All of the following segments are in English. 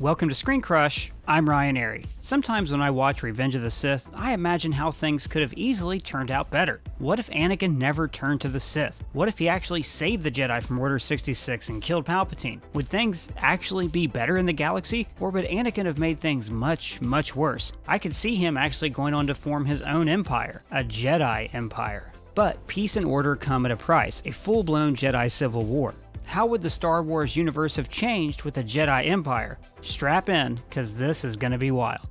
Welcome to ScreenCrush, I'm Ryan Airy. Sometimes when I watch Revenge of the Sith, I imagine how things could have easily turned out better. What if Anakin never turned to the Sith? What if he actually saved the Jedi from Order 66 and killed Palpatine? Would things actually be better in the galaxy, or would Anakin have made things much, much worse? I could see him actually going on to form his own empire, a Jedi Empire. But peace and order come at a price, a full-blown Jedi Civil War. How would the Star Wars universe have changed with the Jedi Empire? Strap in, cause this is gonna be wild.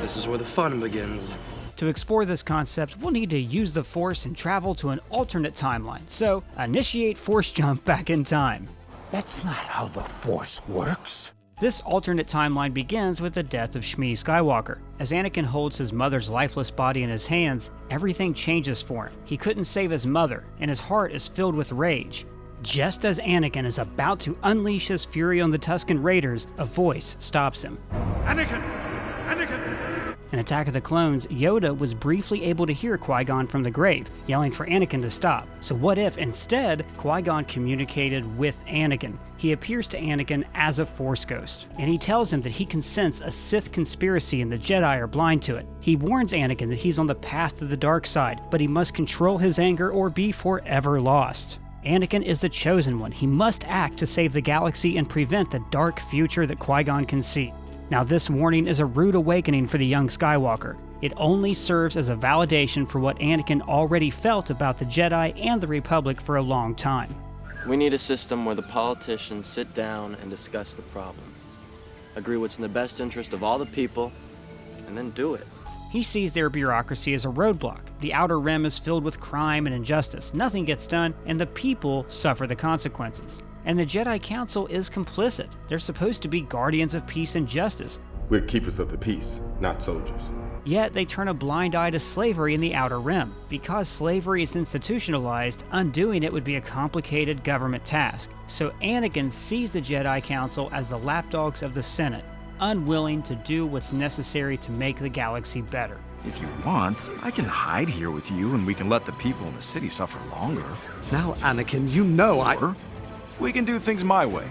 This is where the fun begins. To explore this concept, we'll need to use the Force and travel to an alternate timeline, so initiate Force jump back in time. That's not how the Force works. This alternate timeline begins with the death of Shmi Skywalker. As Anakin holds his mother's lifeless body in his hands, everything changes for him. He couldn't save his mother, and his heart is filled with rage. Just as Anakin is about to unleash his fury on the Tusken Raiders, a voice stops him. Anakin! Anakin! In Attack of the Clones, Yoda was briefly able to hear Qui-Gon from the grave, yelling for Anakin to stop. So what if, instead, Qui-Gon communicated with Anakin? He appears to Anakin as a Force ghost, and he tells him that he can sense a Sith conspiracy and the Jedi are blind to it. He warns Anakin that he's on the path to the dark side, but he must control his anger or be forever lost. Anakin is the chosen one. He must act to save the galaxy and prevent the dark future that Qui-Gon can see. Now this warning is a rude awakening for the young Skywalker. It only serves as a validation for what Anakin already felt about the Jedi and the Republic for a long time. We need a system where the politicians sit down and discuss the problem. Agree what's in the best interest of all the people, and then do it. He sees their bureaucracy as a roadblock. The Outer Rim is filled with crime and injustice. Nothing gets done, and the people suffer the consequences. And the Jedi Council is complicit. They're supposed to be guardians of peace and justice. We're keepers of the peace, not soldiers. Yet they turn a blind eye to slavery in the Outer Rim. Because slavery is institutionalized, undoing it would be a complicated government task. So Anakin sees the Jedi Council as the lapdogs of the Senate, unwilling to do what's necessary to make the galaxy better. If you want, I can hide here with you and we can let the people in the city suffer longer. Now, Anakin, you know Or we can do things my way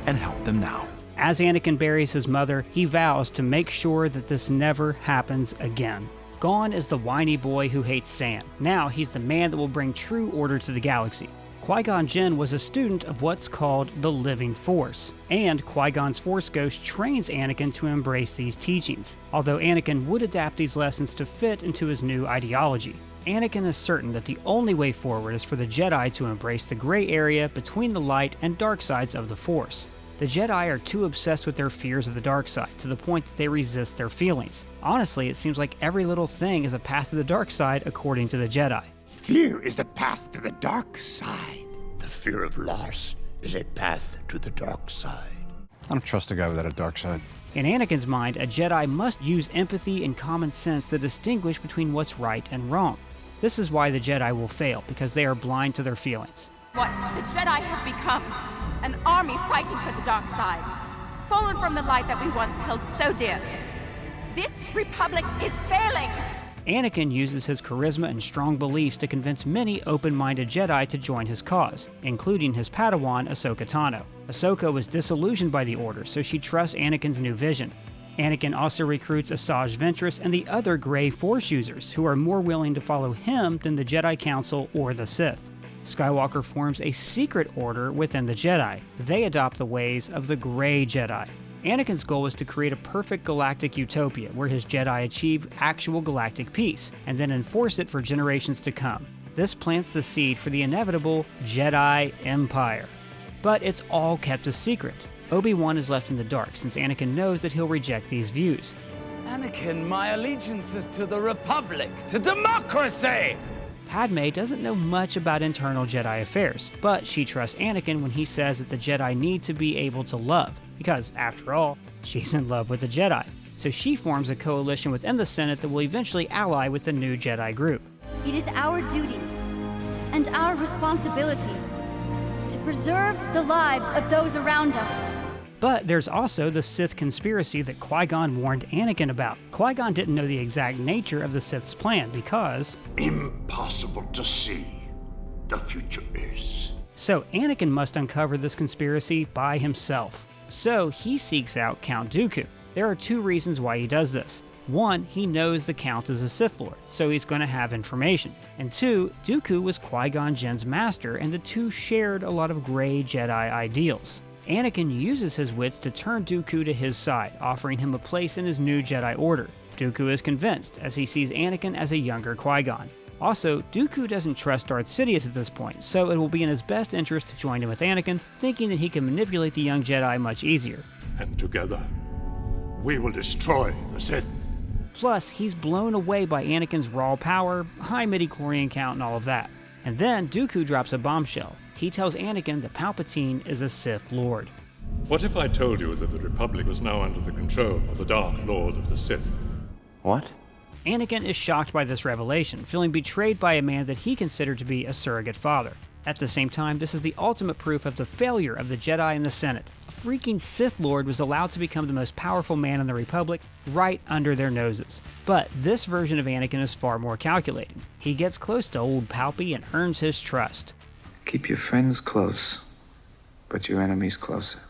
and help them now. As Anakin buries his mother, he vows to make sure that this never happens again. Gone is the whiny boy who hates sand. Now he's the man that will bring true order to the galaxy. Qui-Gon Jinn was a student of what's called the Living Force, and Qui-Gon's Force Ghost trains Anakin to embrace these teachings, although Anakin would adapt these lessons to fit into his new ideology. Anakin is certain that the only way forward is for the Jedi to embrace the gray area between the light and dark sides of the Force. The Jedi are too obsessed with their fears of the dark side, to the point that they resist their feelings. Honestly, it seems like every little thing is a path to the dark side according to the Jedi. fear is the path to the dark side. The fear of loss is a path to the dark side. I don't trust a guy without a dark side. In Anakin's mind, a Jedi must use empathy and common sense to distinguish between what's right and wrong. This is why the Jedi will fail, because they are blind to their feelings. What the Jedi have become, an army fighting for the dark side, fallen from the light that we once held so dear. This republic is failing! Anakin uses his charisma and strong beliefs to convince many open-minded Jedi to join his cause, including his Padawan Ahsoka Tano. Ahsoka was disillusioned by the Order, so she trusts Anakin's new vision. Anakin also recruits Asajj Ventress and the other Grey Force users, who are more willing to follow him than the Jedi Council or the Sith. Skywalker forms a secret order within the Jedi. They adopt the ways of the Grey Jedi. Anakin's goal is to create a perfect galactic utopia where his Jedi achieve actual galactic peace, and then enforce it for generations to come. This plants the seed for the inevitable Jedi Empire. But it's all kept a secret. Obi-Wan is left in the dark since Anakin knows that he'll reject these views. Anakin, my allegiance is to the Republic, to democracy! Padme doesn't know much about internal Jedi affairs, but she trusts Anakin when he says that the Jedi need to be able to love, because, after all, she's in love with the Jedi. So she forms a coalition within the Senate that will eventually ally with the new Jedi group. It is our duty and our responsibility to preserve the lives of those around us. But there's also the Sith Conspiracy that Qui-Gon warned Anakin about. Qui-Gon didn't know the exact nature of the Sith's plan because... impossible to see. The future is. So Anakin must uncover this conspiracy by himself. So he seeks out Count Dooku. There are two reasons why he does this. One, he knows the Count is a Sith Lord, so he's going to have information. And two, Dooku was Qui-Gon Jinn's master, and the two shared a lot of Grey Jedi ideals. Anakin uses his wits to turn Dooku to his side, offering him a place in his new Jedi Order. Dooku is convinced, as he sees Anakin as a younger Qui-Gon. Also, Dooku doesn't trust Darth Sidious at this point, so it will be in his best interest to join in with Anakin, thinking that he can manipulate the young Jedi much easier. And together, we will destroy the Sith. Plus, he's blown away by Anakin's raw power, high midi-chlorian count, and all of that. And then Dooku drops a bombshell. He tells Anakin that Palpatine is a Sith Lord. What if I told you that the Republic was now under the control of the Dark Lord of the Sith? What? Anakin is shocked by this revelation, feeling betrayed by a man that he considered to be a surrogate father. At the same time, this is the ultimate proof of the failure of the Jedi and the Senate. A freaking Sith Lord was allowed to become the most powerful man in the Republic right under their noses. But this version of Anakin is far more calculating. He gets close to old Palpy and earns his trust. Keep your friends close, but your enemies closer.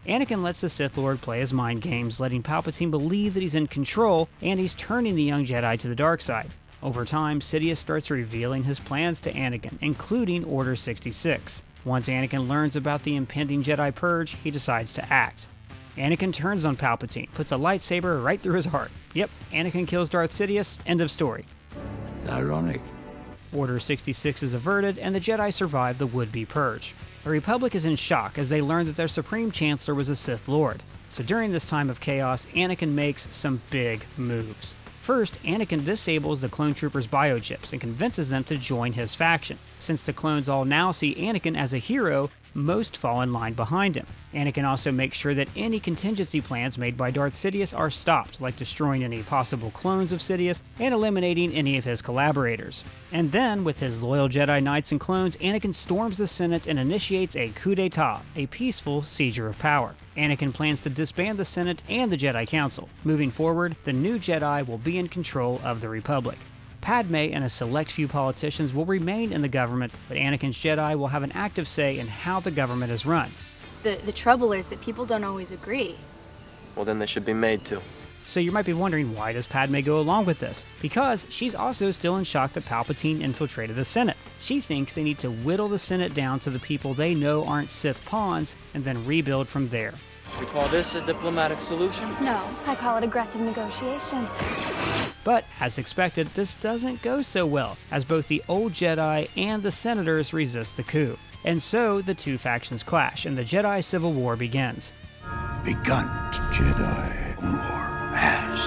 Anakin lets the Sith Lord play his mind games, letting Palpatine believe that he's in control, and he's turning the young Jedi to the dark side. Over time, Sidious starts revealing his plans to Anakin, including Order 66. Once Anakin learns about the impending Jedi Purge, he decides to act. Anakin turns on Palpatine, puts a lightsaber right through his heart. Yep, Anakin kills Darth Sidious, end of story. Ironic. Order 66 is averted, and the Jedi survive the would-be Purge. The Republic is in shock as they learn that their Supreme Chancellor was a Sith Lord. So during this time of chaos, Anakin makes some big moves. First, Anakin disables the clone troopers' biochips and convinces them to join his faction. Since the clones all now see Anakin as a hero, most fall in line behind him. Anakin also makes sure that any contingency plans made by Darth Sidious are stopped, like destroying any possible clones of Sidious and eliminating any of his collaborators. And then, with his loyal Jedi Knights and clones, Anakin storms the Senate and initiates a coup d'etat, a peaceful seizure of power. Anakin plans to disband the Senate and the Jedi Council. Moving forward, the new Jedi will be in control of the Republic. Padme and a select few politicians will remain in the government, but Anakin's Jedi will have an active say in how the government is run. The trouble is that people don't always agree. Well, then they should be made to. So you might be wondering, why does Padme go along with this? Because she's also still in shock that Palpatine infiltrated the Senate. She thinks they need to whittle the Senate down to the people they know aren't Sith pawns, and then rebuild from there. You call this a diplomatic solution? No, I call it aggressive negotiations. But, as expected, this doesn't go so well, as both the old Jedi and the Senators resist the coup. And so, the two factions clash, and the Jedi Civil War begins. Begun. Jedi War has.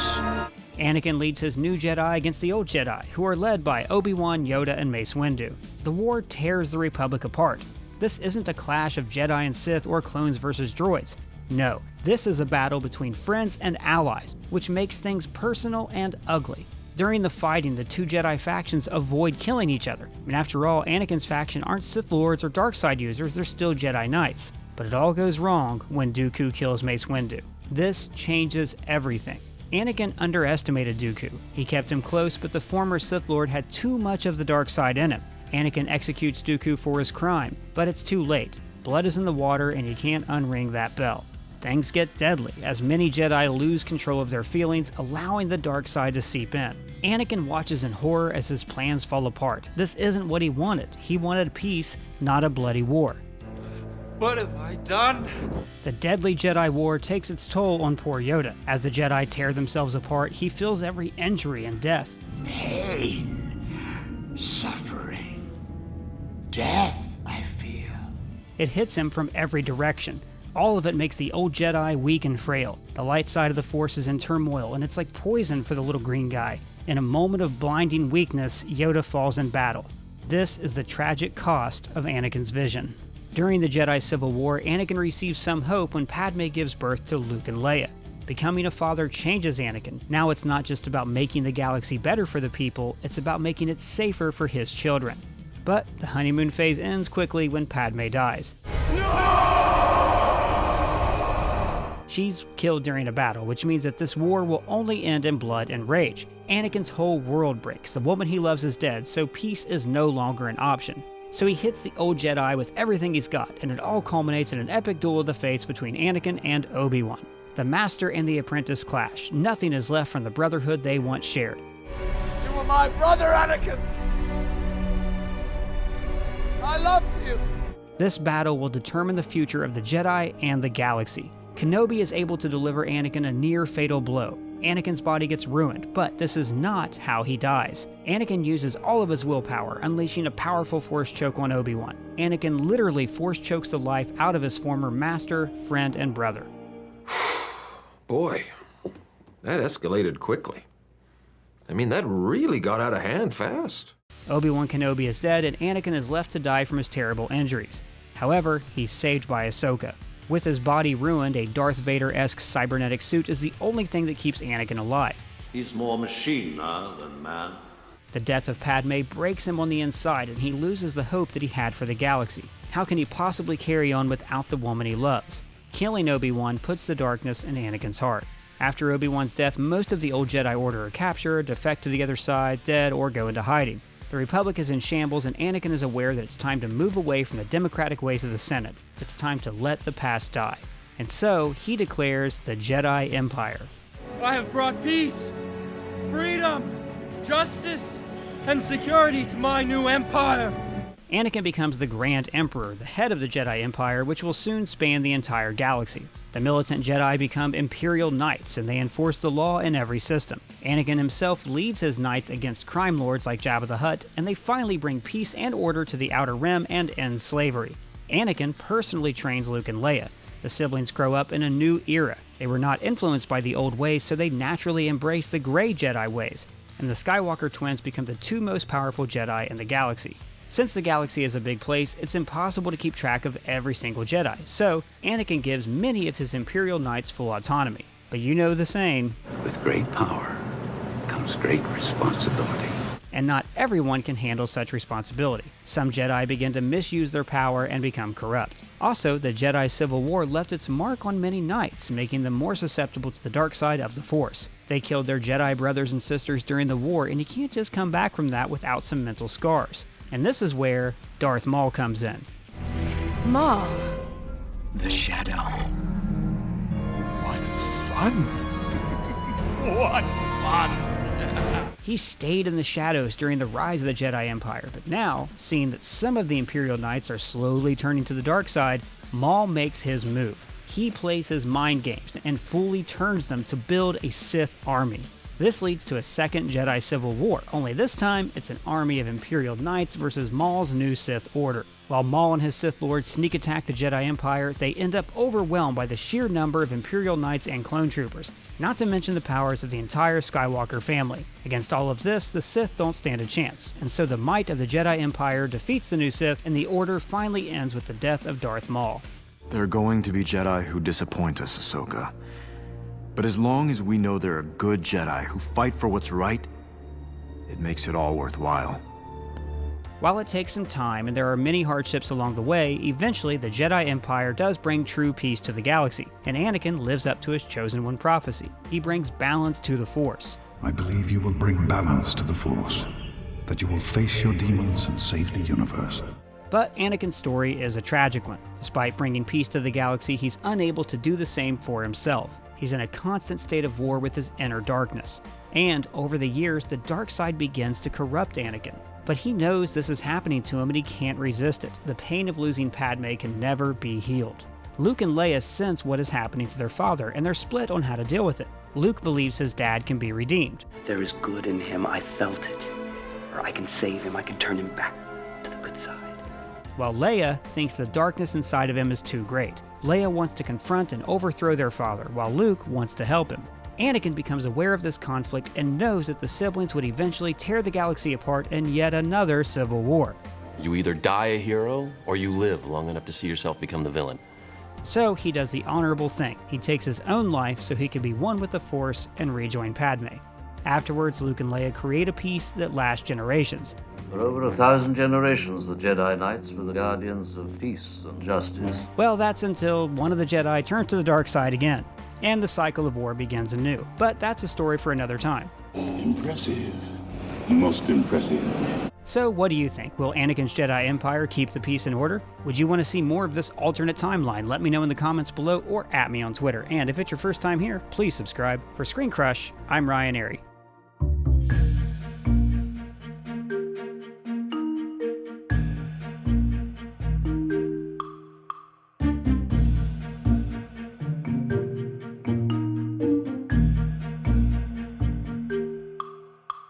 Anakin leads his new Jedi against the old Jedi, who are led by Obi-Wan, Yoda, and Mace Windu. The war tears the Republic apart. This isn't a clash of Jedi and Sith or clones versus droids. No, this is a battle between friends and allies, which makes things personal and ugly. During the fighting, the two Jedi factions avoid killing each other. I mean, after all, Anakin's faction aren't Sith Lords or Darkseid users, they're still Jedi Knights. But it all goes wrong when Dooku kills Mace Windu. This changes everything. Anakin underestimated Dooku. He kept him close, but the former Sith Lord had too much of the dark side in him. Anakin executes Dooku for his crime, but it's too late. Blood is in the water and you can't unring that bell. Things get deadly as many Jedi lose control of their feelings, allowing the dark side to seep in. Anakin watches in horror as his plans fall apart. This isn't what he wanted. He wanted peace, not a bloody war. What have I done? The deadly Jedi War takes its toll on poor Yoda. As the Jedi tear themselves apart, he feels every injury and death. Pain, suffering, death, I feel. It hits him from every direction. All of it makes the old Jedi weak and frail. The light side of the Force is in turmoil, and it's like poison for the little green guy. In a moment of blinding weakness, Yoda falls in battle. This is the tragic cost of Anakin's vision. During the Jedi Civil War, Anakin receives some hope when Padme gives birth to Luke and Leia. Becoming a father changes Anakin. Now it's not just about making the galaxy better for the people, it's about making it safer for his children. But the honeymoon phase ends quickly when Padme dies. She's killed during a battle, which means that this war will only end in blood and rage. Anakin's whole world breaks. The woman he loves is dead, so peace is no longer an option. So he hits the old Jedi with everything he's got, and it all culminates in an epic duel of the fates between Anakin and Obi-Wan. The master and the apprentice clash. Nothing is left from the brotherhood they once shared. You were my brother, Anakin! I loved you! This battle will determine the future of the Jedi and the galaxy. Kenobi is able to deliver Anakin a near-fatal blow. Anakin's body gets ruined, but this is not how he dies. Anakin uses all of his willpower, unleashing a powerful force choke on Obi-Wan. Anakin literally force chokes the life out of his former master, friend, and brother. Boy, that escalated quickly. I mean, that really got out of hand fast. Obi-Wan Kenobi is dead, and Anakin is left to die from his terrible injuries. However, he's saved by Ahsoka. With his body ruined, a Darth Vader-esque cybernetic suit is the only thing that keeps Anakin alive. He's more machine now than man. The death of Padme breaks him on the inside, and he loses the hope that he had for the galaxy. How can he possibly carry on without the woman he loves? Killing Obi-Wan puts the darkness in Anakin's heart. After Obi-Wan's death, most of the old Jedi Order are captured, defect to the other side, dead, or go into hiding. The Republic is in shambles, and Anakin is aware that it's time to move away from the democratic ways of the Senate. It's time to let the past die. And so, he declares the Jedi Empire. I have brought peace, freedom, justice, and security to my new empire. Anakin becomes the Grand Emperor, the head of the Jedi Empire, which will soon span the entire galaxy. The militant Jedi become Imperial Knights, and they enforce the law in every system. Anakin himself leads his knights against crime lords like Jabba the Hutt, and they finally bring peace and order to the Outer Rim and end slavery. Anakin personally trains Luke and Leia. The siblings grow up in a new era. They were not influenced by the old ways, so they naturally embrace the Grey Jedi ways, and the Skywalker twins become the two most powerful Jedi in the galaxy. Since the galaxy is a big place, it's impossible to keep track of every single Jedi, so Anakin gives many of his Imperial Knights full autonomy. But you know the saying, with great power comes great responsibility. And not everyone can handle such responsibility. Some Jedi begin to misuse their power and become corrupt. Also, the Jedi Civil War left its mark on many Knights, making them more susceptible to the dark side of the Force. They killed their Jedi brothers and sisters during the war, and you can't just come back from that without some mental scars. And this is where Darth Maul comes in. Maul. The Shadow. What fun! What fun! He stayed in the shadows during the rise of the Jedi Empire, but now, seeing that some of the Imperial Knights are slowly turning to the dark side, Maul makes his move. He plays his mind games and fully turns them to build a Sith army. This leads to a second Jedi Civil War, only this time it's an army of Imperial Knights versus Maul's new Sith Order. While Maul and his Sith Lords sneak attack the Jedi Empire, they end up overwhelmed by the sheer number of Imperial Knights and clone troopers, not to mention the powers of the entire Skywalker family. Against all of this, the Sith don't stand a chance, and so the might of the Jedi Empire defeats the new Sith, and the Order finally ends with the death of Darth Maul. There are going to be Jedi who disappoint us, Ahsoka. But as long as we know there are good Jedi who fight for what's right, it makes it all worthwhile. While it takes some time and there are many hardships along the way, eventually the Jedi Empire does bring true peace to the galaxy, and Anakin lives up to his Chosen One prophecy. He brings balance to the Force. I believe you will bring balance to the Force, that you will face your demons and save the universe. But Anakin's story is a tragic one. Despite bringing peace to the galaxy, he's unable to do the same for himself. He's in a constant state of war with his inner darkness. And over the years, the dark side begins to corrupt Anakin. But he knows this is happening to him and he can't resist it. The pain of losing Padme can never be healed. Luke and Leia sense what is happening to their father, and they're split on how to deal with it. Luke believes his dad can be redeemed. There is good in him, I felt it. Or I can save him, I can turn him back to the good side. While Leia thinks the darkness inside of him is too great. Leia wants to confront and overthrow their father, while Luke wants to help him. Anakin becomes aware of this conflict and knows that the siblings would eventually tear the galaxy apart in yet another civil war. You either die a hero, or you live long enough to see yourself become the villain. So he does the honorable thing. He takes his own life so he can be one with the Force and rejoin Padme. Afterwards, Luke and Leia create a peace that lasts generations. For over 1,000 generations, the Jedi Knights were the guardians of peace and justice. Well, that's until one of the Jedi turns to the dark side again, and the cycle of war begins anew. But that's a story for another time. Impressive. Most impressive. So what do you think? Will Anakin's Jedi Empire keep the peace and order? Would you want to see more of this alternate timeline? Let me know in the comments below or at me on Twitter. And if it's your first time here, please subscribe. For ScreenCrush, I'm Ryan Airy.